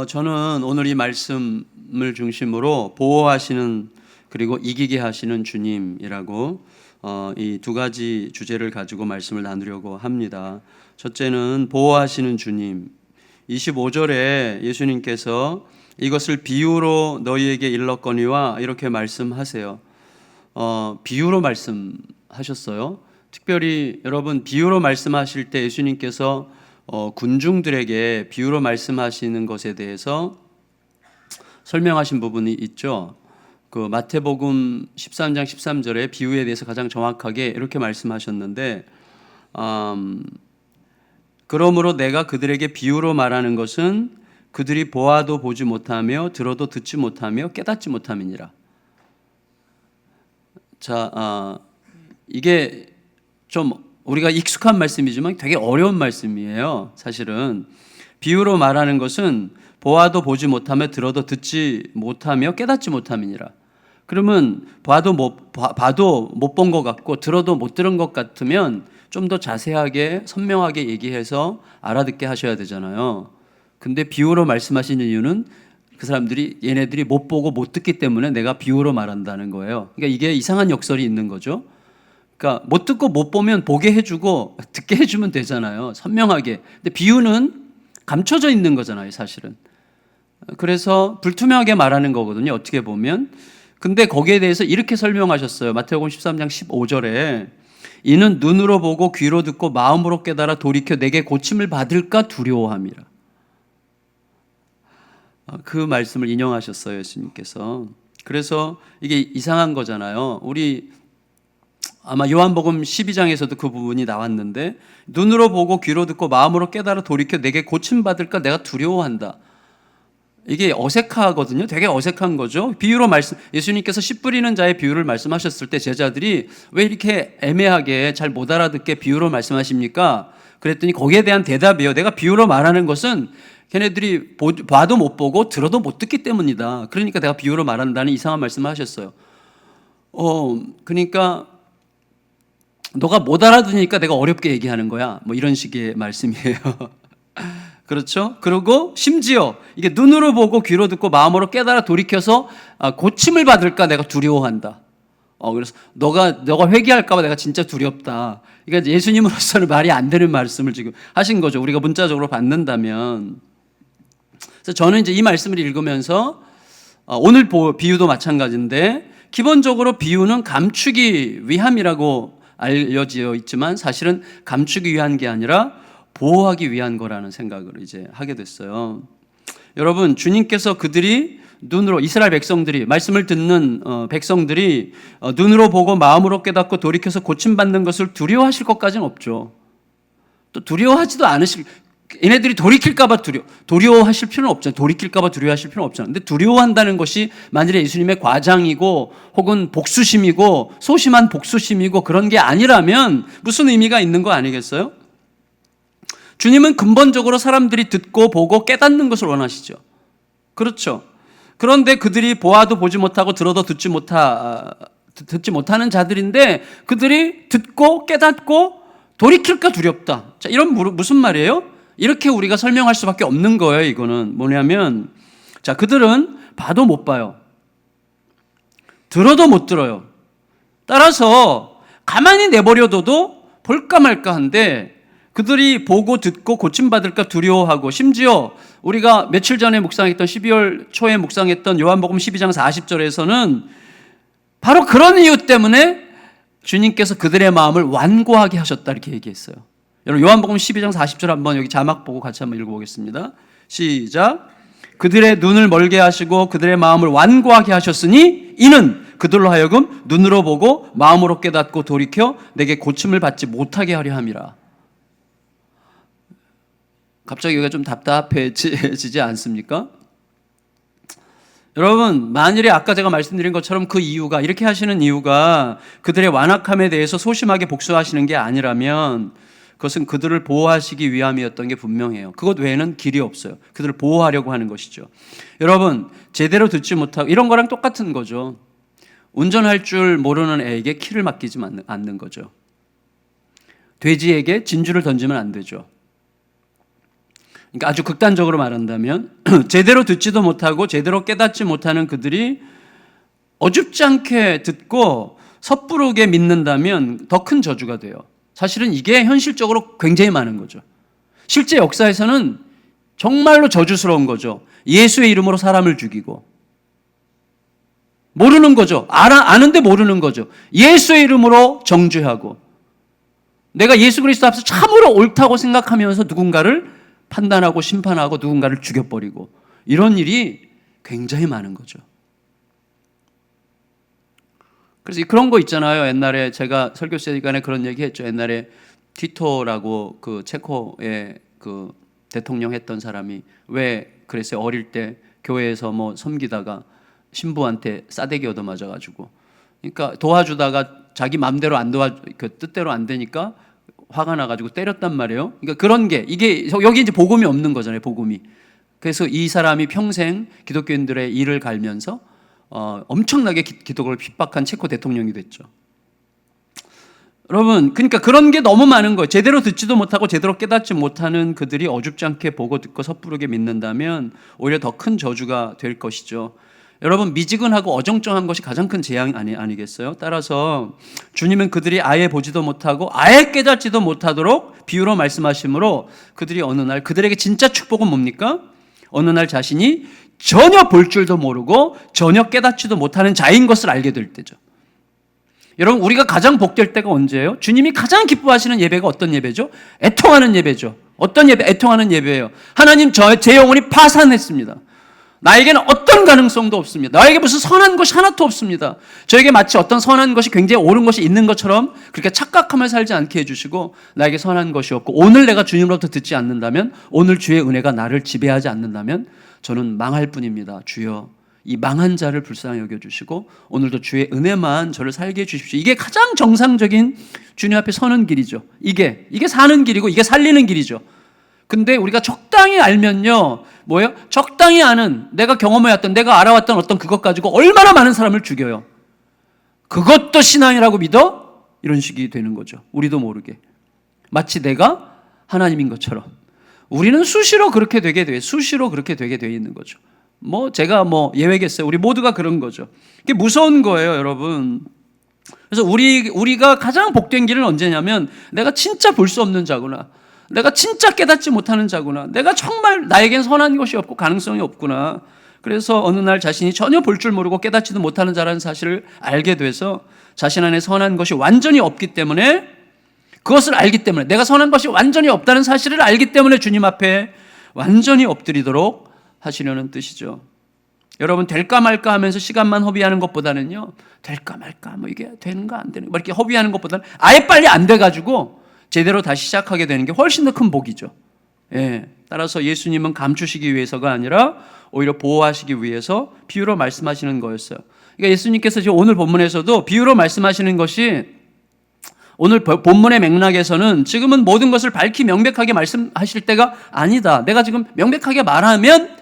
저는 오늘 이 말씀을 중심으로 보호하시는 그리고 이기게 하시는 주님이라고 이 두 가지 주제를 가지고 말씀을 나누려고 합니다. 첫째는 보호하시는 주님. 25절에 예수님께서 이것을 비유로 너희에게 일렀거니와 이렇게 말씀하세요. 비유로 말씀하셨어요. 특별히 여러분 비유로 말씀하실 때 예수님께서 군중들에게 비유로 말씀하시는 것에 대해서 설명하신 부분이 있죠. 그 마태복음 13장 13절에 비유에 대해서 가장 정확하게 이렇게 말씀하셨는데, 그러므로 내가 그들에게 비유로 말하는 것은 그들이 보아도 보지 못하며 들어도 듣지 못하며 깨닫지 못함이니라. 자, 이게 좀 우리가 익숙한 말씀이지만 되게 어려운 말씀이에요. 사실은 비유로 말하는 것은 보아도 보지 못하며 들어도 듣지 못하며 깨닫지 못함이니라. 그러면 봐도 못 본 것 같고 들어도 못 들은 것 같으면 좀 더 자세하게 선명하게 얘기해서 알아듣게 하셔야 되잖아요. 근데 비유로 말씀하시는 이유는 그 사람들이 얘네들이 못 보고 못 듣기 때문에 내가 비유로 말한다는 거예요. 그러니까 이게 이상한 역설이 있는 거죠. 그러니까 못 듣고 못 보면 보게 해주고 듣게 해주면 되잖아요. 선명하게. 근데 비유는 감춰져 있는 거잖아요, 사실은. 그래서 불투명하게 말하는 거거든요, 어떻게 보면. 근데 거기에 대해서 이렇게 설명하셨어요. 마태복음 13장 15절에 이는 눈으로 보고 귀로 듣고 마음으로 깨달아 돌이켜 내게 고침을 받을까 두려워함이라. 그 말씀을 인용하셨어요, 예수님께서. 그래서 이게 이상한 거잖아요. 우리 아마 요한복음 12장에서도 그 부분이 나왔는데 눈으로 보고 귀로 듣고 마음으로 깨달아 돌이켜 내게 고침받을까 내가 두려워한다. 이게 어색하거든요. 되게 어색한 거죠. 비유로 예수님께서 씨 뿌리는 자의 비유를 말씀하셨을 때 제자들이 왜 이렇게 애매하게 잘 못 알아듣게 비유로 말씀하십니까? 그랬더니 거기에 대한 대답이에요. 내가 비유로 말하는 것은 걔네들이 봐도 못 보고 들어도 못 듣기 때문이다. 그러니까 내가 비유로 말한다는 이상한 말씀을 하셨어요. 그러니까 너가 못 알아듣으니까 내가 어렵게 얘기하는 거야. 뭐 이런 식의 말씀이에요. 그렇죠? 그리고 심지어 이게 눈으로 보고 귀로 듣고 마음으로 깨달아 돌이켜서 고침을 받을까 내가 두려워한다. 그래서 너가 회개할까 봐 내가 진짜 두렵다. 그러니까 예수님으로서는 말이 안 되는 말씀을 지금 하신 거죠. 우리가 문자적으로 받는다면. 그래서 저는 이제 이 말씀을 읽으면서 오늘 비유도 마찬가지인데 기본적으로 비유는 감추기 위함이라고 알려져 있지만 사실은 감추기 위한 게 아니라 보호하기 위한 거라는 생각을 이제 하게 됐어요. 여러분, 주님께서 그들이 눈으로 이스라엘 백성들이 말씀을 듣는 백성들이 눈으로 보고 마음으로 깨닫고 돌이켜서 고침받는 것을 두려워하실 것까지는 없죠. 또 두려워하지도 않으실 얘네들이 돌이킬까봐 두려워하실 필요는 없잖아요. 돌이킬까봐 두려워하실 필요는 없잖아요. 근데 두려워한다는 것이 만일에 예수님의 과장이고 혹은 복수심이고 소심한 복수심이고 그런 게 아니라면 무슨 의미가 있는 거 아니겠어요? 주님은 근본적으로 사람들이 듣고 보고 깨닫는 것을 원하시죠. 그렇죠. 그런데 그들이 보아도 보지 못하고 들어도 듣지 못하는 자들인데 그들이 듣고 깨닫고 돌이킬까 두렵다. 자, 이런 무슨 말이에요? 이렇게 우리가 설명할 수밖에 없는 거예요. 이거는 뭐냐면, 자, 그들은 봐도 못 봐요. 들어도 못 들어요. 따라서 가만히 내버려둬도 볼까 말까 한데 그들이 보고 듣고 고침받을까 두려워하고 심지어 우리가 며칠 전에 묵상했던 12월 초에 묵상했던 요한복음 12장 40절에서는 바로 그런 이유 때문에 주님께서 그들의 마음을 완고하게 하셨다 이렇게 얘기했어요. 여러분 요한복음 12장 40절 한번 여기 자막 보고 같이 한번 읽어보겠습니다. 시작. 그들의 눈을 멀게 하시고 그들의 마음을 완고하게 하셨으니 이는 그들로 하여금 눈으로 보고 마음으로 깨닫고 돌이켜 내게 고침을 받지 못하게 하려 함이라. 갑자기 여기가 좀 답답해지지 않습니까? 여러분, 만일에 아까 제가 말씀드린 것처럼 그 이유가 이렇게 하시는 이유가 그들의 완악함에 대해서 소심하게 복수하시는 게 아니라면 그것은 그들을 보호하시기 위함이었던 게 분명해요. 그것 외에는 길이 없어요. 그들을 보호하려고 하는 것이죠. 여러분, 제대로 듣지 못하고 이런 거랑 똑같은 거죠. 운전할 줄 모르는 애에게 키를 맡기지 않는 거죠. 돼지에게 진주를 던지면 안 되죠. 그러니까 아주 극단적으로 말한다면 제대로 듣지도 못하고 제대로 깨닫지 못하는 그들이 어줍지 않게 듣고 섣부르게 믿는다면 더 큰 저주가 돼요. 사실은 이게 현실적으로 굉장히 많은 거죠. 실제 역사에서는 정말로 저주스러운 거죠. 예수의 이름으로 사람을 죽이고, 모르는 거죠. 아는데 모르는 거죠. 예수의 이름으로 정죄하고, 내가 예수 그리스도 앞에서 참으로 옳다고 생각하면서 누군가를 판단하고 심판하고 누군가를 죽여버리고, 이런 일이 굉장히 많은 거죠. 그래서 그런 거 있잖아요. 옛날에 제가 설교 시간에 그런 얘기 했죠. 옛날에 티토라고 그 체코의 그 대통령 했던 사람이 왜 그랬어요? 어릴 때 교회에서 뭐 섬기다가 신부한테 싸대기 얻어맞아가지고, 그러니까 도와주다가 자기 맘대로 안 그 뜻대로 안 되니까 화가 나가지고 때렸단 말이에요. 그러니까 그런 게, 이게 여기 이제 복음이 없는 거잖아요. 복음이. 그래서 이 사람이 평생 기독교인들의 일을 갈면서 엄청나게 기독교를 핍박한 체코 대통령이 됐죠. 여러분, 그러니까 그런 게 너무 많은 거예요. 제대로 듣지도 못하고 제대로 깨닫지 못하는 그들이 어줍지 않게 보고 듣고 섣부르게 믿는다면 오히려 더 큰 저주가 될 것이죠. 여러분, 미지근하고 어정쩡한 것이 가장 큰 재앙 아니겠어요? 따라서 주님은 그들이 아예 보지도 못하고 아예 깨닫지도 못하도록 비유로 말씀하시므로 그들이 어느 날, 그들에게 진짜 축복은 뭡니까? 어느 날 자신이 전혀 볼 줄도 모르고 전혀 깨닫지도 못하는 자인 것을 알게 될 때죠. 여러분, 우리가 가장 복될 때가 언제예요? 주님이 가장 기뻐하시는 예배가 어떤 예배죠? 애통하는 예배죠. 어떤 예배? 애통하는 예배예요. 하나님, 제 영혼이 파산했습니다. 나에게는 어떤 가능성도 없습니다. 나에게 무슨 선한 것이 하나도 없습니다. 저에게 마치 어떤 선한 것이 굉장히 옳은 것이 있는 것처럼 그렇게 착각하며 살지 않게 해주시고, 나에게 선한 것이 없고 오늘 내가 주님으로부터 듣지 않는다면, 오늘 주의 은혜가 나를 지배하지 않는다면 저는 망할 뿐입니다. 주여, 이 망한 자를 불쌍히 여겨주시고 오늘도 주의 은혜만 저를 살게 해주십시오. 이게 가장 정상적인 주님 앞에 서는 길이죠. 이게 사는 길이고 이게 살리는 길이죠. 근데 우리가 적당히 알면요, 뭐예요? 적당히 아는, 내가 경험해왔던, 내가 알아왔던 어떤 그것 가지고 얼마나 많은 사람을 죽여요. 그것도 신앙이라고 믿어? 이런 식이 되는 거죠. 우리도 모르게. 마치 내가 하나님인 것처럼. 우리는 수시로 그렇게 되게 돼 있는 거죠. 제가 예외겠어요. 우리 모두가 그런 거죠. 이게 무서운 거예요, 여러분. 그래서 우리가 가장 복된 길은 언제냐면, 내가 진짜 볼 수 없는 자구나, 내가 진짜 깨닫지 못하는 자구나, 내가 정말 나에겐 선한 것이 없고 가능성이 없구나. 그래서 어느 날 자신이 전혀 볼 줄 모르고 깨닫지도 못하는 자라는 사실을 알게 돼서 자신 안에 선한 것이 완전히 없기 때문에, 그것을 알기 때문에, 내가 선한 것이 완전히 없다는 사실을 알기 때문에 주님 앞에 완전히 엎드리도록 하시려는 뜻이죠. 여러분, 될까 말까 하면서 시간만 허비하는 것보다는요, 될까 말까, 이게 되는가 안 되는가 이렇게 허비하는 것보다는 아예 빨리 안 돼가지고 제대로 다시 시작하게 되는 게 훨씬 더 큰 복이죠. 예. 따라서 예수님은 감추시기 위해서가 아니라 오히려 보호하시기 위해서 비유로 말씀하시는 거였어요. 그러니까 예수님께서 지금 오늘 본문에서도 비유로 말씀하시는 것이, 오늘 본문의 맥락에서는 지금은 모든 것을 밝히 명백하게 말씀하실 때가 아니다. 내가 지금 명백하게 말하면,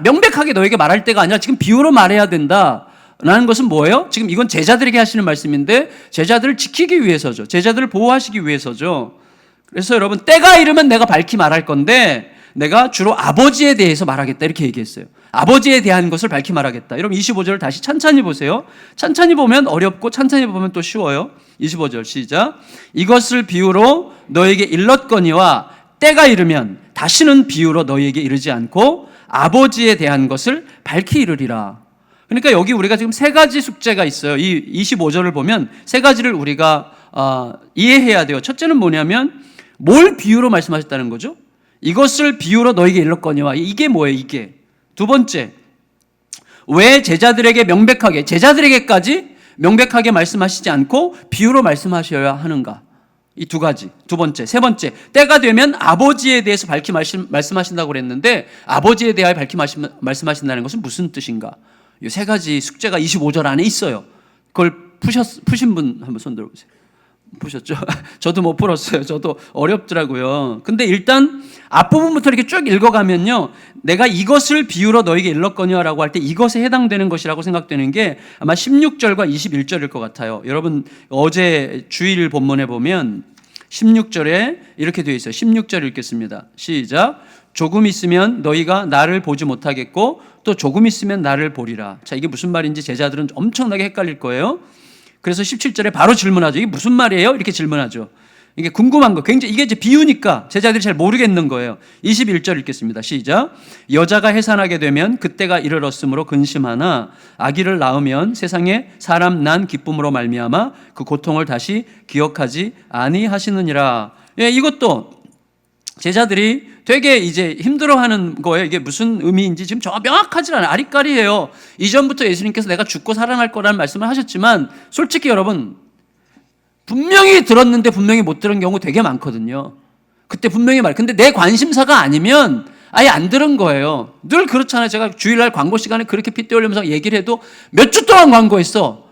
명백하게 너에게 말할 때가 아니라 지금 비유로 말해야 된다. 라는 것은 뭐예요? 지금 이건 제자들에게 하시는 말씀인데, 제자들을 지키기 위해서죠. 제자들을 보호하시기 위해서죠. 그래서 여러분, 때가 이르면 내가 밝히 말할 건데, 내가 주로 아버지에 대해서 말하겠다, 이렇게 얘기했어요. 아버지에 대한 것을 밝히 말하겠다. 여러분, 25절을 다시 찬찬히 보세요. 찬찬히 보면 어렵고 찬찬히 보면 또 쉬워요. 25절 시작. 이것을 비유로 너에게 일렀거니와 때가 이르면 다시는 비유로 너희에게 이르지 않고 아버지에 대한 것을 밝히 이르리라. 그러니까 여기 우리가 지금 세 가지 숙제가 있어요. 이 25절을 보면 세 가지를 우리가 이해해야 돼요. 첫째는 뭐냐면, 뭘 비유로 말씀하셨다는 거죠? 이것을 비유로 너에게 일렀거니와, 이게 뭐예요? 이게. 두 번째, 왜 제자들에게까지 명백하게 말씀하시지 않고 비유로 말씀하셔야 하는가? 이 두 가지. 두 번째. 세 번째, 때가 되면 아버지에 대해서 밝히 말씀하신다고 그랬는데, 아버지에 대하여 밝히 말씀하신다는 것은 무슨 뜻인가? 이 세 가지 숙제가 25절 안에 있어요. 그걸 푸신 분 한번 손 들어보세요. 푸셨죠? 저도 못 풀었어요. 저도 어렵더라고요. 근데 일단 앞부분부터 이렇게 쭉 읽어가면요, 내가 이것을 비유로 너에게 일렀거니와라고 할 때 이것에 해당되는 것이라고 생각되는 게 아마 16절과 21절일 것 같아요. 여러분, 어제 주일 본문에 보면 16절에 이렇게 되어 있어요. 16절 읽겠습니다. 시작. 조금 있으면 너희가 나를 보지 못하겠고 또 조금 있으면 나를 보리라. 자, 이게 무슨 말인지 제자들은 엄청나게 헷갈릴 거예요. 그래서 17절에 바로 질문하죠. 이게 무슨 말이에요? 이렇게 질문하죠. 이게 궁금한 거, 굉장히 이게 이제 비유니까 제자들이 잘 모르겠는 거예요. 21절 읽겠습니다. 시작. 여자가 해산하게 되면 그때가 이르렀으므로 근심하나 아기를 낳으면 세상에 사람 난 기쁨으로 말미암아 그 고통을 다시 기억하지 아니하시느니라. 예, 이것도 제자들이 되게 이제 힘들어하는 거예요. 이게 무슨 의미인지 지금 명확하지 않아요. 아리까리해요. 이전부터 예수님께서 내가 죽고 살아날 거라는 말씀을 하셨지만 솔직히 여러분 분명히 들었는데 분명히 못 들은 경우 되게 많거든요. 그때 분명히 근데 내 관심사가 아니면 아예 안 들은 거예요. 늘 그렇잖아요. 제가 주일날 광고 시간에 그렇게 핏대 올리면서 얘기를 해도 몇 주 동안 광고했어.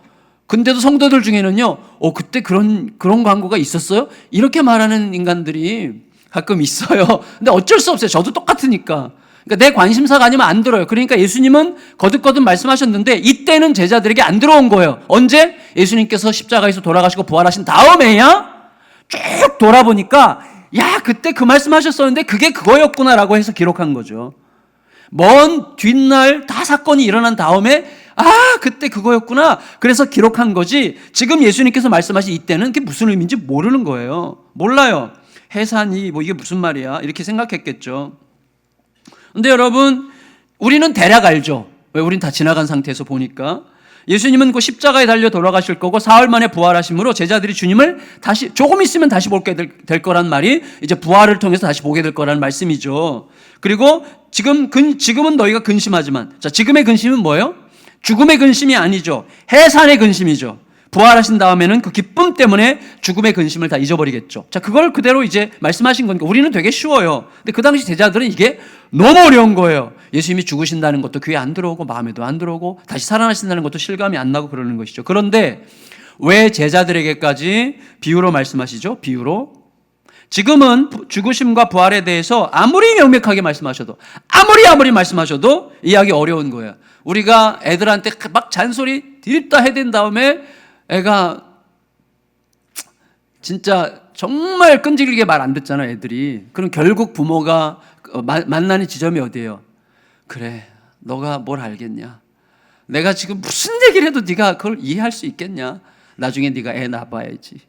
근데도 성도들 중에는요, 그때 그런 광고가 있었어요? 이렇게 말하는 인간들이 가끔 있어요. 근데 어쩔 수 없어요. 저도 똑같으니까. 그러니까 내 관심사가 아니면 안 들어요. 그러니까 예수님은 거듭거듭 말씀하셨는데 이때는 제자들에게 안 들어온 거예요. 언제? 예수님께서 십자가에서 돌아가시고 부활하신 다음에야 쭉 돌아보니까 야, 그때 그 말씀하셨었는데 그게 그거였구나라고 해서 기록한 거죠. 먼 뒷날 다 사건이 일어난 다음에 그때 그거였구나. 그래서 기록한 거지. 지금 예수님께서 말씀하신 이때는 그게 무슨 의미인지 모르는 거예요. 몰라요. 해산이 이게 무슨 말이야? 이렇게 생각했겠죠. 근데 여러분, 우리는 대략 알죠. 왜? 우린 다 지나간 상태에서 보니까. 예수님은 그 십자가에 달려 돌아가실 거고 사흘 만에 부활하심으로 제자들이 주님을 다시 조금 있으면 다시 보게 될 거란 말이 이제 부활을 통해서 다시 보게 될 거라는 말씀이죠. 그리고 지금은 너희가 근심하지만, 자, 지금의 근심은 뭐예요? 죽음의 근심이 아니죠. 해산의 근심이죠. 부활하신 다음에는 그 기쁨 때문에 죽음의 근심을 다 잊어버리겠죠. 자, 그걸 그대로 이제 말씀하신 거니까 우리는 되게 쉬워요. 근데 그 당시 제자들은 이게 너무 어려운 거예요. 예수님이 죽으신다는 것도 귀에 안 들어오고 마음에도 안 들어오고 다시 살아나신다는 것도 실감이 안 나고 그러는 것이죠. 그런데 왜 제자들에게까지 비유로 말씀하시죠? 비유로. 지금은 죽으심과 부활에 대해서 아무리 명백하게 말씀하셔도 아무리 말씀하셔도 이해하기 어려운 거예요. 우리가 애들한테 막 잔소리 드립다 해댄 다음에 애가 진짜 정말 끈질기게 말 안 듣잖아, 애들이. 그럼 결국 부모가 만나는 지점이 어디예요? 그래, 너가 뭘 알겠냐? 내가 지금 무슨 얘기를 해도 네가 그걸 이해할 수 있겠냐? 나중에 네가 애 낳아봐야지.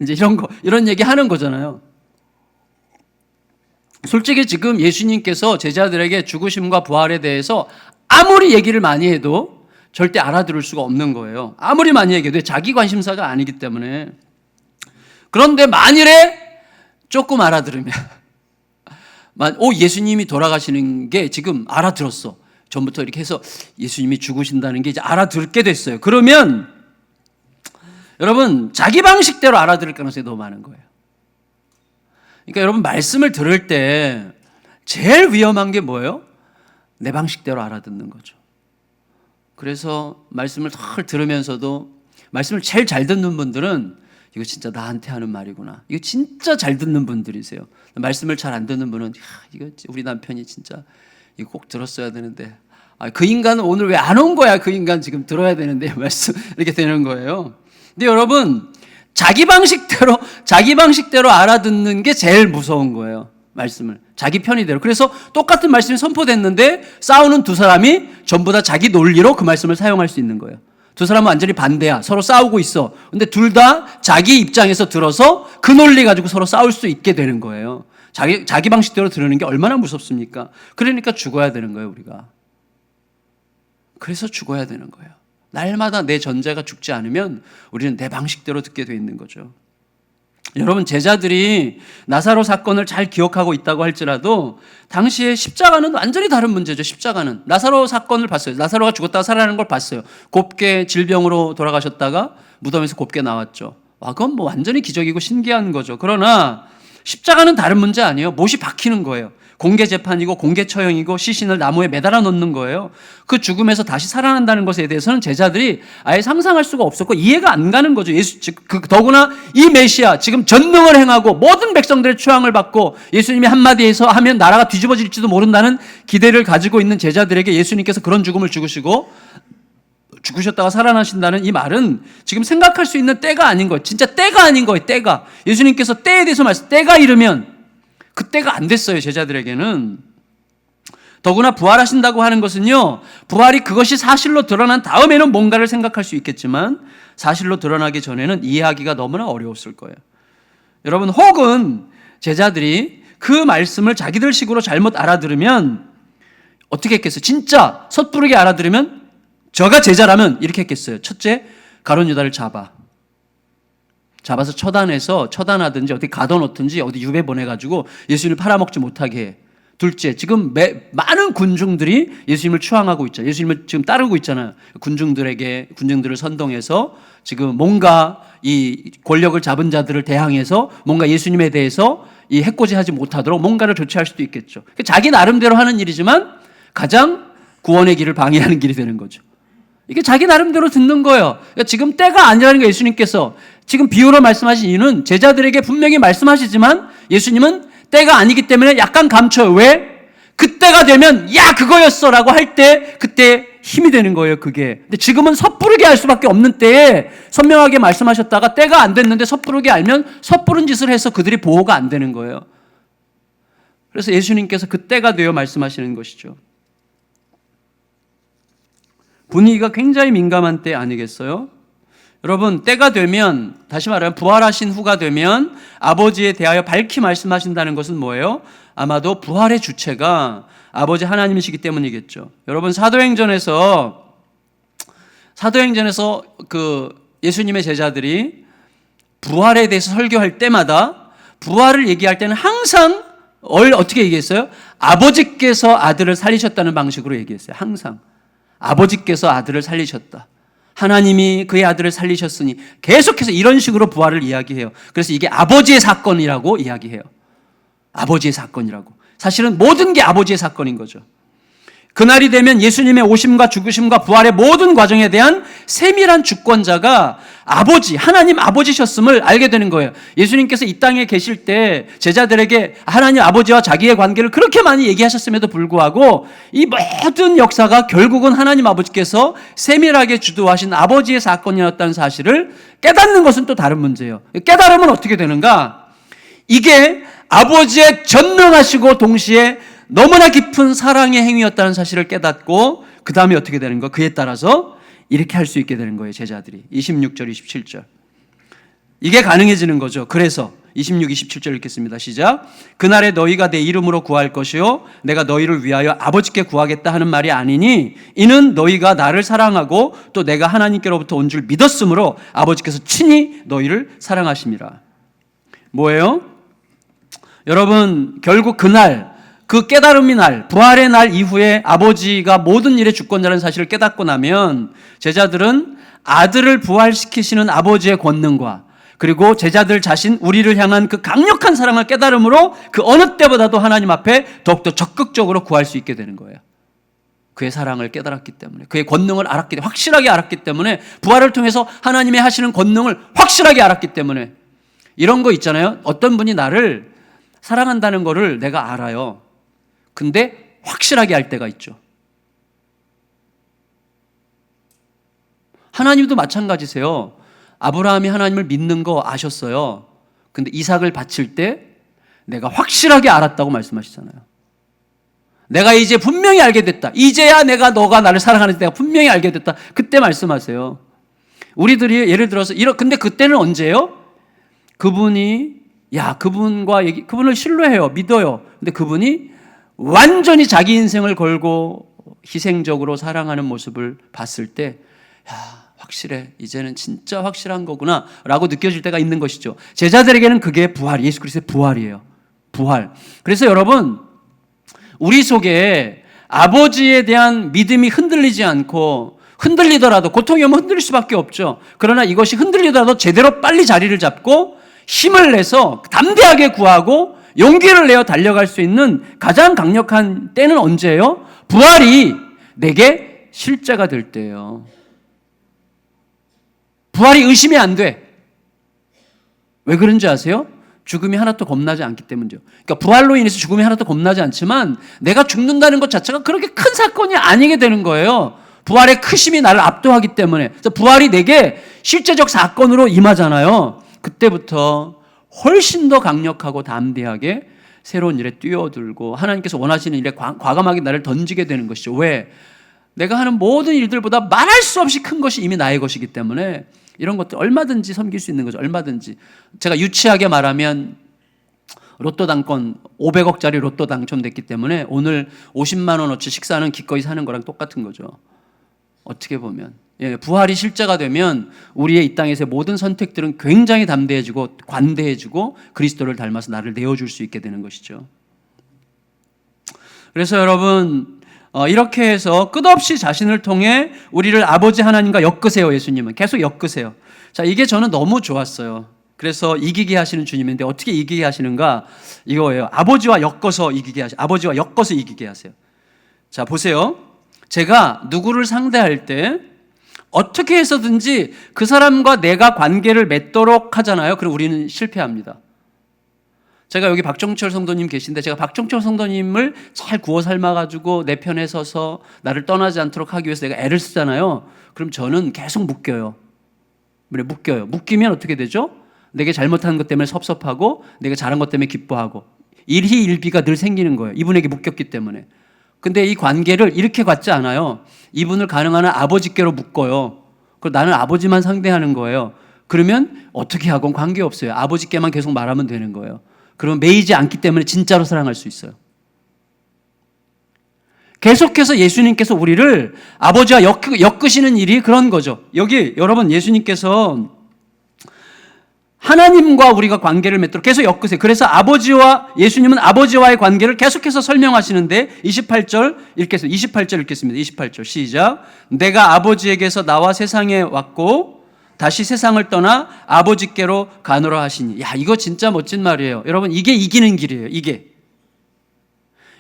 이제 이런 얘기 하는 거잖아요. 솔직히 지금 예수님께서 제자들에게 죽으심과 부활에 대해서 아무리 얘기를 많이 해도 절대 알아들을 수가 없는 거예요. 아무리 많이 얘기해도 자기 관심사가 아니기 때문에. 그런데 만일에 조금 알아들으면 예수님이 돌아가시는 게 지금 알아들었어. 전부터 이렇게 해서 예수님이 죽으신다는 게 이제 알아듣게 됐어요. 그러면 여러분 자기 방식대로 알아들을 가능성이 너무 많은 거예요. 그러니까 여러분 말씀을 들을 때 제일 위험한 게 뭐예요? 내 방식대로 알아듣는 거죠. 그래서 말씀을 잘 들으면서도 말씀을 제일 잘 듣는 분들은 이거 진짜 나한테 하는 말이구나. 이거 진짜 잘 듣는 분들이세요. 말씀을 잘 안 듣는 분은 이거 우리 남편이 진짜 이거 꼭 들었어야 되는데 그 인간은 오늘 왜 안 온 거야? 그 인간 지금 들어야 되는데 말씀 이렇게 되는 거예요. 근데 여러분 자기 방식대로 알아듣는 게 제일 무서운 거예요. 말씀을 자기 편의대로. 그래서 똑같은 말씀이 선포됐는데 싸우는 두 사람이 전부 다 자기 논리로 그 말씀을 사용할 수 있는 거예요. 두 사람은 완전히 반대야. 서로 싸우고 있어. 근데 둘 다 자기 입장에서 들어서 그 논리 가지고 서로 싸울 수 있게 되는 거예요. 자기 방식대로 들으는 게 얼마나 무섭습니까? 그러니까 죽어야 되는 거예요, 우리가. 그래서 죽어야 되는 거예요. 날마다 내 전제가 죽지 않으면 우리는 내 방식대로 듣게 돼 있는 거죠. 여러분 제자들이 나사로 사건을 잘 기억하고 있다고 할지라도 당시에 십자가는 완전히 다른 문제죠. 십자가는 나사로 사건을 봤어요. 나사로가 죽었다가 살아나는 걸 봤어요. 곱게 질병으로 돌아가셨다가 무덤에서 곱게 나왔죠. 그건 뭐 완전히 기적이고 신기한 거죠. 그러나 십자가는 다른 문제 아니에요. 못이 박히는 거예요. 공개 재판이고 공개 처형이고 시신을 나무에 매달아 놓는 거예요. 그 죽음에서 다시 살아난다는 것에 대해서는 제자들이 아예 상상할 수가 없었고 이해가 안 가는 거죠. 더구나 이 메시아 지금 전능을 행하고 모든 백성들의 추앙을 받고 예수님이 한마디에서 하면 나라가 뒤집어질지도 모른다는 기대를 가지고 있는 제자들에게 예수님께서 그런 죽음을 죽으셨다가 살아나신다는 이 말은 지금 생각할 수 있는 때가 아닌 거예요. 진짜 때가 아닌 거예요. 때가. 예수님께서 때에 대해서 때가 이르면 그때가 안 됐어요, 제자들에게는. 더구나 부활하신다고 하는 것은요, 부활이 그것이 사실로 드러난 다음에는 뭔가를 생각할 수 있겠지만 사실로 드러나기 전에는 이해하기가 너무나 어려웠을 거예요. 여러분, 혹은 제자들이 그 말씀을 자기들 식으로 잘못 알아들으면 어떻게 했겠어요? 진짜 섣부르게 알아들으면, 저가 제자라면 이렇게 했겠어요. 첫째, 가룟 유다를 잡아서 처단하든지 어디 가둬놓든지 어디 유배 보내가지고 예수님을 팔아먹지 못하게 해. 둘째, 지금 많은 군중들이 예수님을 추앙하고 있잖아요. 예수님을 지금 따르고 있잖아요. 군중들을 선동해서 지금 뭔가 이 권력을 잡은 자들을 대항해서 뭔가 예수님에 대해서 이 해코지하지 못하도록 뭔가를 조치할 수도 있겠죠. 자기 나름대로 하는 일이지만 가장 구원의 길을 방해하는 길이 되는 거죠. 이게 자기 나름대로 듣는 거예요. 그러니까 지금 때가 아니라는 거, 예수님께서 지금 비유로 말씀하신 이유는 제자들에게 분명히 말씀하시지만 예수님은 때가 아니기 때문에 약간 감춰요. 왜? 그때가 되면 야 그거였어 라고 할 때 그때 힘이 되는 거예요, 그게. 근데 지금은 섣부르게 할 수밖에 없는 때에 선명하게 말씀하셨다가 때가 안 됐는데 섣부르게 알면 섣부른 짓을 해서 그들이 보호가 안 되는 거예요. 그래서 예수님께서 그때가 되어 말씀하시는 것이죠. 분위기가 굉장히 민감한 때 아니겠어요? 여러분, 때가 되면, 다시 말하면 부활하신 후가 되면 아버지에 대하여 밝히 말씀하신다는 것은 뭐예요? 아마도 부활의 주체가 아버지 하나님이시기 때문이겠죠. 여러분, 사도행전에서 그 예수님의 제자들이 부활에 대해서 설교할 때마다 부활을 얘기할 때는 항상 어떻게 얘기했어요? 아버지께서 아들을 살리셨다는 방식으로 얘기했어요. 항상 아버지께서 아들을 살리셨다, 하나님이 그의 아들을 살리셨으니, 계속해서 이런 식으로 부활을 이야기해요. 그래서 이게 아버지의 사건이라고 이야기해요. 아버지의 사건이라고. 사실은 모든 게 아버지의 사건인 거죠. 그날이 되면 예수님의 오심과 죽으심과 부활의 모든 과정에 대한 세밀한 주권자가 하나님 아버지셨음을 알게 되는 거예요. 예수님께서 이 땅에 계실 때 제자들에게 하나님 아버지와 자기의 관계를 그렇게 많이 얘기하셨음에도 불구하고 이 모든 역사가 결국은 하나님 아버지께서 세밀하게 주도하신 아버지의 사건이었다는 사실을 깨닫는 것은 또 다른 문제예요. 깨달으면 어떻게 되는가? 이게 아버지의 전능하시고 동시에 너무나 깊은 사랑의 행위였다는 사실을 깨닫고 그 다음에 어떻게 되는 거? 그에 따라서 이렇게 할 수 있게 되는 거예요, 제자들이. 26절, 27절. 이게 가능해지는 거죠. 그래서 26, 27절 읽겠습니다. 시작. 그날에 너희가 내 이름으로 구할 것이요 내가 너희를 위하여 아버지께 구하겠다 하는 말이 아니니 이는 너희가 나를 사랑하고 또 내가 하나님께로부터 온 줄 믿었으므로 아버지께서 친히 너희를 사랑하심이라. 뭐예요? 여러분, 결국 그날, 그 깨달음의 날, 부활의 날 이후에 아버지가 모든 일의 주권자라는 사실을 깨닫고 나면 제자들은 아들을 부활시키시는 아버지의 권능과 그리고 제자들 자신, 우리를 향한 그 강력한 사랑을 깨달음으로 그 어느 때보다도 하나님 앞에 더욱더 적극적으로 구할 수 있게 되는 거예요. 그의 사랑을 깨달았기 때문에, 그의 권능을 알았기 때문에, 확실하게 알았기 때문에, 부활을 통해서 하나님의 하시는 권능을 확실하게 알았기 때문에. 이런 거 있잖아요. 어떤 분이 나를 사랑한다는 거를 내가 알아요. 근데 확실하게 알 때가 있죠. 하나님도 마찬가지세요. 아브라함이 하나님을 믿는 거 아셨어요. 근데 이삭을 바칠 때 내가 확실하게 알았다고 말씀하시잖아요. 내가 이제 분명히 알게 됐다. 이제야 너가 나를 사랑하는지 내가 분명히 알게 됐다. 그때 말씀하세요. 우리들이 예를 들어서 근데 그때는 언제예요? 그분을 신뢰해요. 믿어요. 근데 그분이 완전히 자기 인생을 걸고 희생적으로 사랑하는 모습을 봤을 때, 확실해. 이제는 진짜 확실한 거구나 라고 느껴질 때가 있는 것이죠. 제자들에게는 그게 예수 그리스도의 부활이에요. 부활. 그래서 여러분, 우리 속에 아버지에 대한 믿음이 흔들리지 않고, 흔들리더라도, 고통이 오면 흔들릴 수밖에 없죠. 그러나 이것이 흔들리더라도 제대로 빨리 자리를 잡고 힘을 내서 담대하게 구하고 용기를 내어 달려갈 수 있는 가장 강력한 때는 언제예요? 부활이 내게 실제가 될 때예요. 부활이 의심이 안 돼. 왜 그런지 아세요? 죽음이 하나도 겁나지 않기 때문이죠. 그러니까 부활로 인해서 죽음이 하나도 겁나지 않지만 내가 죽는다는 것 자체가 그렇게 큰 사건이 아니게 되는 거예요. 부활의 크심이 나를 압도하기 때문에. 그래서 부활이 내게 실제적 사건으로 임하잖아요. 그때부터 훨씬 더 강력하고 담대하게 새로운 일에 뛰어들고 하나님께서 원하시는 일에 과감하게 나를 던지게 되는 것이죠. 왜? 내가 하는 모든 일들보다 말할 수 없이 큰 것이 이미 나의 것이기 때문에 이런 것들 얼마든지 섬길 수 있는 거죠. 얼마든지. 제가 유치하게 말하면 로또 당권 500억짜리 로또 당첨됐기 때문에 오늘 50만 원어치 식사는 기꺼이 사는 거랑 똑같은 거죠. 어떻게 보면. 예, 부활이 실제가 되면 우리의 이 땅에서의 모든 선택들은 굉장히 담대해지고 관대해지고 그리스도를 닮아서 나를 내어줄 수 있게 되는 것이죠. 그래서 여러분 이렇게 해서 끝없이 자신을 통해 우리를 아버지 하나님과 엮으세요. 예수님은 계속 엮으세요. 자, 이게 저는 너무 좋았어요. 그래서 이기게 하시는 주님인데 어떻게 이기게 하시는가? 이거예요. 아버지와 엮어서 이기게 하세요. 아버지와 엮어서 이기게 하세요. 자, 보세요. 제가 누구를 상대할 때 어떻게 해서든지 그 사람과 내가 관계를 맺도록 하잖아요. 그럼 우리는 실패합니다. 제가 여기 박정철 성도님 계신데 제가 박정철 성도님을 잘 구워 삶아가지고 내 편에 서서 나를 떠나지 않도록 하기 위해서 내가 애를 쓰잖아요. 그럼 저는 계속 묶여요. 묶여요. 묶이면 어떻게 되죠? 내게 잘못한 것 때문에 섭섭하고 내가 잘한 것 때문에 기뻐하고 일희일비가 늘 생기는 거예요. 이분에게 묶였기 때문에. 근데 이 관계를 이렇게 갖지 않아요. 이분을 가능한 한 아버지께로 묶어요. 그리고 나는 아버지만 상대하는 거예요. 그러면 어떻게 하건 관계없어요. 아버지께만 계속 말하면 되는 거예요. 그러면 매이지 않기 때문에 진짜로 사랑할 수 있어요. 계속해서 예수님께서 우리를 아버지와 엮으시는 일이 그런 거죠. 여기 여러분 예수님께서 하나님과 우리가 관계를 맺도록 계속 엮으세요. 그래서 예수님은 아버지와의 관계를 계속해서 설명하시는데 28절 읽겠습니다. 28절 읽겠습니다. 28절 시작. 내가 아버지에게서 나와 세상에 왔고 다시 세상을 떠나 아버지께로 가노라 하시니. 야, 이거 진짜 멋진 말이에요. 여러분, 이게 이기는 길이에요. 이게.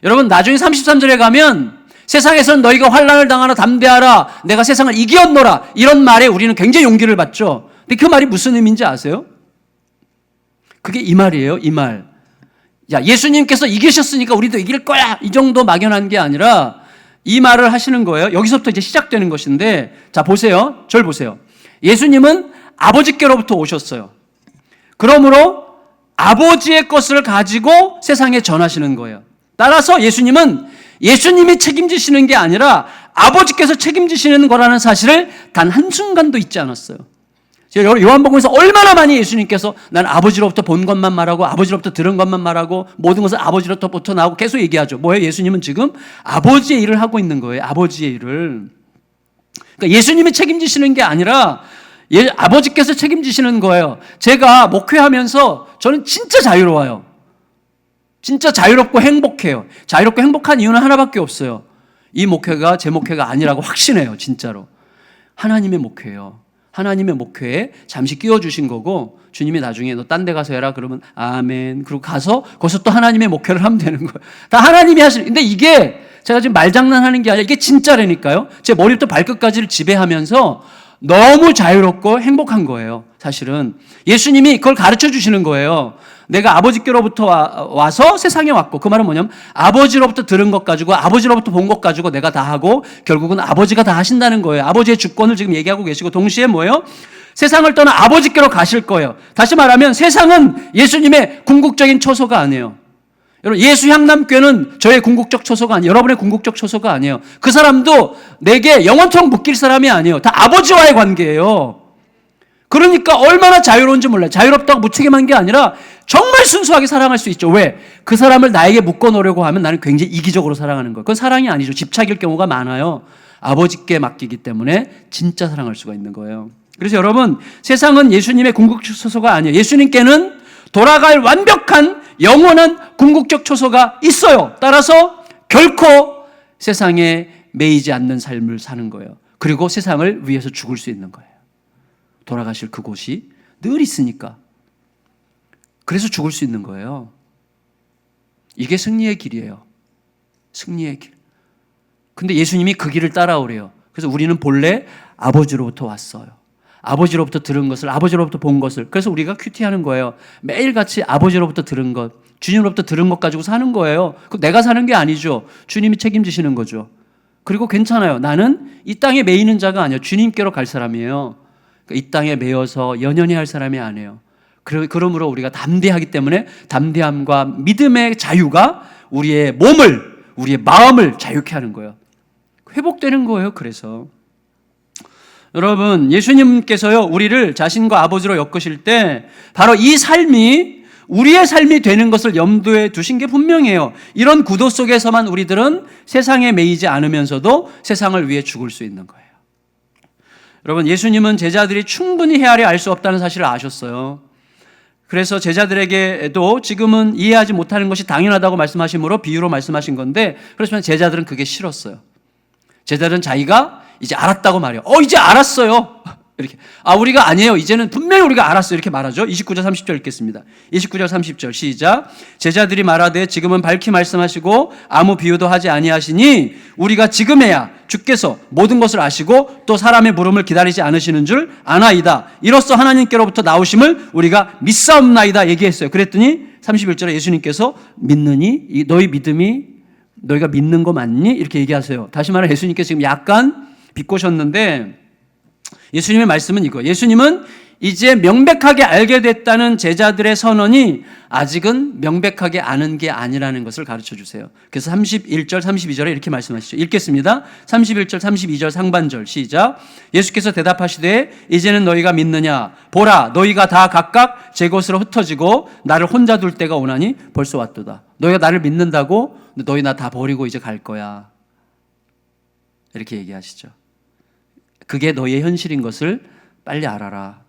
여러분, 나중에 33절에 가면 세상에서는 너희가 환난을 당하나 담대하라. 내가 세상을 이기었노라. 이런 말에 우리는 굉장히 용기를 받죠. 근데 그 말이 무슨 의미인지 아세요? 그게 이 말이에요. 이 말. 야, 예수님께서 이기셨으니까 우리도 이길 거야. 이 정도 막연한 게 아니라 이 말을 하시는 거예요. 여기서부터 이제 시작되는 것인데, 자, 보세요. 절 보세요. 예수님은 아버지께로부터 오셨어요. 그러므로 아버지의 것을 가지고 세상에 전하시는 거예요. 따라서 예수님은 예수님이 책임지시는 게 아니라 아버지께서 책임지시는 거라는 사실을 단 한순간도 잊지 않았어요. 요한복음에서 얼마나 많이 예수님께서 난 아버지로부터 본 것만 말하고 아버지로부터 들은 것만 말하고 모든 것을 아버지로부터 나오고 계속 얘기하죠. 뭐예요? 예수님은 지금 아버지의 일을 하고 있는 거예요. 아버지의 일을. 그러니까 예수님이 책임지시는 게 아니라 아버지께서 책임지시는 거예요. 제가 목회하면서 저는 진짜 자유로워요. 진짜 자유롭고 행복해요. 자유롭고 행복한 이유는 하나밖에 없어요. 이 목회가 제 목회가 아니라고 확신해요. 진짜로. 하나님의 목회예요. 하나님의 목회에 잠시 끼워주신 거고 주님이 나중에 너 딴 데 가서 해라 그러면 아멘. 그리고 가서 거기서 또 하나님의 목회를 하면 되는 거예요. 다 하나님이 하시는. 근데 이게 제가 지금 말장난하는 게 아니라 이게 진짜라니까요. 제 머리부터 발끝까지를 지배하면서 너무 자유롭고 행복한 거예요. 사실은 예수님이 그걸 가르쳐 주시는 거예요. 내가 아버지께로부터 와서 세상에 왔고, 그 말은 뭐냐면 아버지로부터 들은 것 가지고 아버지로부터 본 것 가지고 내가 다 하고 결국은 아버지가 다 하신다는 거예요. 아버지의 주권을 지금 얘기하고 계시고 동시에 뭐예요? 세상을 떠나 아버지께로 가실 거예요. 다시 말하면 세상은 예수님의 궁극적인 처소가 아니에요. 여러분, 예수 향남교회는 저의 궁극적 처소가 아니에요. 여러분의 궁극적 처소가 아니에요. 그 사람도 내게 영원토록 묶일 사람이 아니에요. 다 아버지와의 관계예요. 그러니까 얼마나 자유로운지 몰라요. 자유롭다고 무책임한 게 아니라 정말 순수하게 사랑할 수 있죠. 왜? 그 사람을 나에게 묶어놓으려고 하면 나는 굉장히 이기적으로 사랑하는 거예요. 그건 사랑이 아니죠. 집착일 경우가 많아요. 아버지께 맡기기 때문에 진짜 사랑할 수가 있는 거예요. 그래서 여러분, 세상은 예수님의 궁극적 처소가 아니에요. 예수님께는 돌아갈 완벽한 영원한 궁극적 처소가 있어요. 따라서 결코 세상에 매이지 않는 삶을 사는 거예요. 그리고 세상을 위해서 죽을 수 있는 거예요. 돌아가실 그곳이 늘 있으니까. 그래서 죽을 수 있는 거예요. 이게 승리의 길이에요. 승리의 길. 근데 예수님이 그 길을 따라오래요. 그래서 우리는 본래 아버지로부터 왔어요. 아버지로부터 들은 것을, 아버지로부터 본 것을. 그래서 우리가 큐티하는 거예요. 매일같이 아버지로부터 들은 것, 주님으로부터 들은 것 가지고 사는 거예요. 그 내가 사는 게 아니죠. 주님이 책임지시는 거죠. 그리고 괜찮아요. 나는 이 땅에 매이는 자가 아니에요. 주님께로 갈 사람이에요. 이 땅에 매여서 연연히 할 사람이 아니에요. 그러므로 우리가 담대하기 때문에 담대함과 믿음의 자유가 우리의 몸을, 우리의 마음을 자유케 하는 거예요. 회복되는 거예요. 그래서 여러분, 예수님께서요, 우리를 자신과 아버지로 엮으실 때 바로 이 삶이 우리의 삶이 되는 것을 염두에 두신 게 분명해요. 이런 구도 속에서만 우리들은 세상에 매이지 않으면서도 세상을 위해 죽을 수 있는 거예요. 여러분, 예수님은 제자들이 충분히 헤아려 알 수 없다는 사실을 아셨어요. 그래서 제자들에게도 지금은 이해하지 못하는 것이 당연하다고 말씀하심으로 비유로 말씀하신 건데, 그렇지만 제자들은 그게 싫었어요. 제자들은 자기가 이제 알았다고 말해요. 이제 알았어요. 이렇게. 우리가 아니에요. 이제는 분명히 우리가 알았어요. 이렇게 말하죠. 29절 30절 읽겠습니다. 29절 30절 시작. 제자들이 말하되 지금은 밝히 말씀하시고 아무 비유도 하지 아니하시니 우리가 지금에야 주께서 모든 것을 아시고 또 사람의 물음을 기다리지 않으시는 줄 아나이다. 이로써 하나님께로부터 나오심을 우리가 믿사옵나이다 얘기했어요. 그랬더니 31절에 예수님께서 믿느니? 너희 믿음이 너희가 믿는 거 맞니? 이렇게 얘기하세요. 다시 말해 예수님께서 지금 약간 비꼬셨는데 예수님의 말씀은 이거. 예수님은 이제 명백하게 알게 됐다는 제자들의 선언이 아직은 명백하게 아는 게 아니라는 것을 가르쳐 주세요. 그래서 31절, 32절에 이렇게 말씀하시죠. 읽겠습니다. 31절, 32절 상반절 시작. 예수께서 대답하시되 이제는 너희가 믿느냐? 보라, 너희가 다 각각 제 곳으로 흩어지고 나를 혼자 둘 때가 오나니 벌써 왔도다. 너희가 나를 믿는다고? 너희 나 다 버리고 이제 갈 거야. 이렇게 얘기하시죠. 그게 너희의 현실인 것을 빨리 알아라.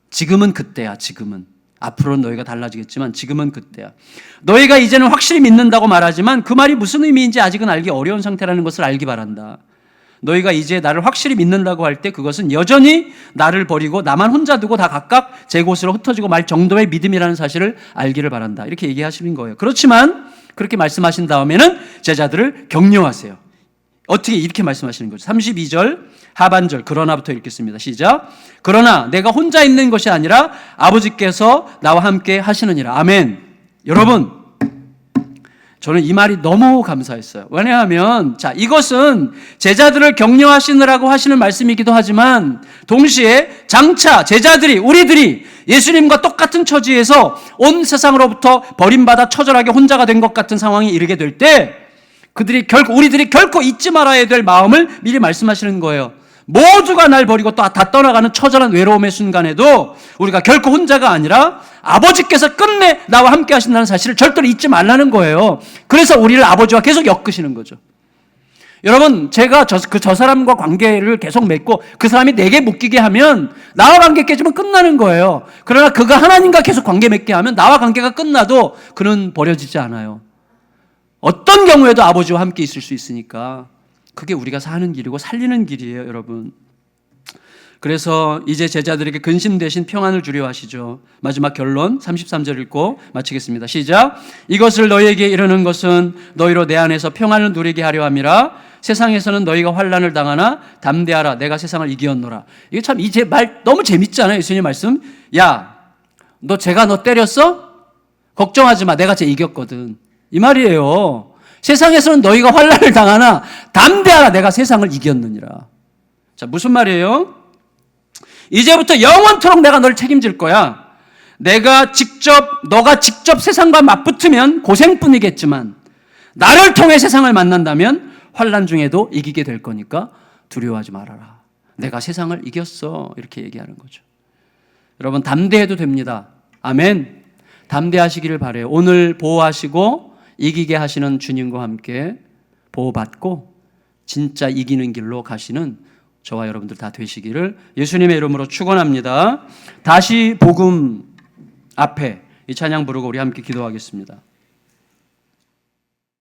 지금은 그때야. 지금은. 앞으로는 너희가 달라지겠지만 지금은 그때야. 너희가 이제는 확실히 믿는다고 말하지만 그 말이 무슨 의미인지 아직은 알기 어려운 상태라는 것을 알기 바란다. 너희가 이제 나를 확실히 믿는다고 할 때 그것은 여전히 나를 버리고 나만 혼자 두고 다 각각 제 곳으로 흩어지고 말 정도의 믿음이라는 사실을 알기를 바란다. 이렇게 얘기하시는 거예요. 그렇지만 그렇게 말씀하신 다음에는 제자들을 격려하세요. 어떻게 이렇게 말씀하시는 거죠? 32절 하반절 그러나부터 읽겠습니다. 시작. 그러나 내가 혼자 있는 것이 아니라 아버지께서 나와 함께 하시느니라. 아멘. 여러분, 저는 이 말이 너무 감사했어요. 왜냐하면 이것은 제자들을 격려하시느라고 하시는 말씀이기도 하지만 동시에 장차 제자들이 우리들이 예수님과 똑같은 처지에서 온 세상으로부터 버림받아 처절하게 혼자가 된 것 같은 상황에 이르게 될 때 우리들이 결코 잊지 말아야 될 마음을 미리 말씀하시는 거예요. 모두가 날 버리고 또 다 떠나가는 처절한 외로움의 순간에도 우리가 결코 혼자가 아니라 아버지께서 끝내 나와 함께 하신다는 사실을 절대로 잊지 말라는 거예요. 그래서 우리를 아버지와 계속 엮으시는 거죠. 여러분, 제가 저 사람과 관계를 계속 맺고 그 사람이 내게 묶이게 하면 나와 관계 깨지면 끝나는 거예요. 그러나 그가 하나님과 계속 관계 맺게 하면 나와 관계가 끝나도 그는 버려지지 않아요. 어떤 경우에도 아버지와 함께 있을 수 있으니까 그게 우리가 사는 길이고 살리는 길이에요, 여러분. 그래서 이제 제자들에게 근심 대신 평안을 주려 하시죠. 마지막 결론 33절 읽고 마치겠습니다. 시작. 이것을 너희에게 이르는 것은 너희로 내 안에서 평안을 누리게 하려 함이라. 세상에서는 너희가 환난을 당하나 담대하라. 내가 세상을 이기었노라. 이게 참 이제 말 너무 재밌잖아요. 예수님 말씀. 야, 제가 너 때렸어? 걱정하지 마. 내가 쟤 이겼거든. 이 말이에요. 세상에서는 너희가 환난을 당하나 담대하라. 내가 세상을 이겼느니라. 자, 무슨 말이에요? 이제부터 영원토록 내가 널 책임질 거야. 너가 직접 세상과 맞붙으면 고생뿐이겠지만 나를 통해 세상을 만난다면 환난 중에도 이기게 될 거니까 두려워하지 말아라. 내가 세상을 이겼어. 이렇게 얘기하는 거죠. 여러분, 담대해도 됩니다. 아멘. 담대하시기를 바라요. 오늘 보호하시고 이기게 하시는 주님과 함께 보호받고 진짜 이기는 길로 가시는 저와 여러분들 다 되시기를 예수님의 이름으로 축원합니다. 다시 복음 앞에 이 찬양 부르고 우리 함께 기도하겠습니다.